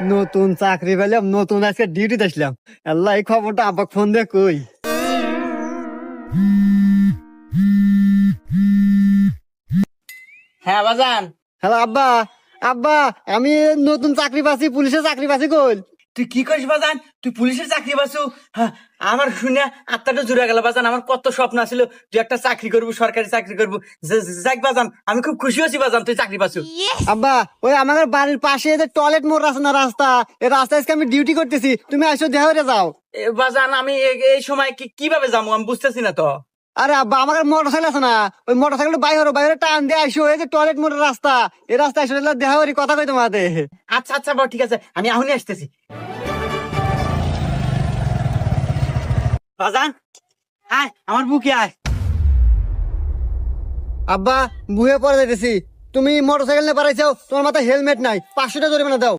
নতুন চাকরি পেলাম, নতুন আজকে ডিউটিতে আসলাম। আল্লাহ, এই খবরটা আব্বা ফোন দিয়ে কই। হ্যাঁ বাজান। হ্যালো আব্বা। আব্বা, আমি নতুন চাকরি পাচ্ছি, পুলিশের চাকরি পাচ্ছি। কই? তুই কি করিস বাজান? তুই পুলিশের চাকরি পাচ্ছু? হ্যাঁ, আমার শুনে আত্মাটা জুড়ে গেল বাজান। আমার কত স্বপ্ন ছিল তুই একটা চাকরি করবো, সরকারি চাকরি করবো। যাক বাজান, আমি খুব খুশি হয়েছি বাজান তুই চাকরি পাচ্ছু। আব্বা, ওই আমাদের বাড়ির পাশে যে টয়লেট মোড় আছে না, রাস্তা, এই রাস্তায় আজকে আমি ডিউটি করতেছি। তুমি আসো, দেখা হয়ে যাও। বাজান আমি এই সময় কিভাবে যাবো আমি বুঝতেছি না তো। আরে আব্বা, আমার মোটর সাইকেল আছে না, ওই মোটর সাইকেল বাইরে বাইরে টান দিয়ে আসো। এই যে টয়লেট মোড়ের রাস্তা, এই রাস্তায় আসো, দেখা করি, কথা কই তোমাদের। আচ্ছা আচ্ছা বাবা, ঠিক আছে, আমি এখনই আসতেছি বাজান। আয় আমার বুকে আয়। আব্বা, বুয়ে পড়ে যাইতেছি। তুমি মোটর সাইকেল নিয়ে পারাইছো, তোমার মাথায় হেলমেট নাই, 500 টাকা জরিমানা দাও।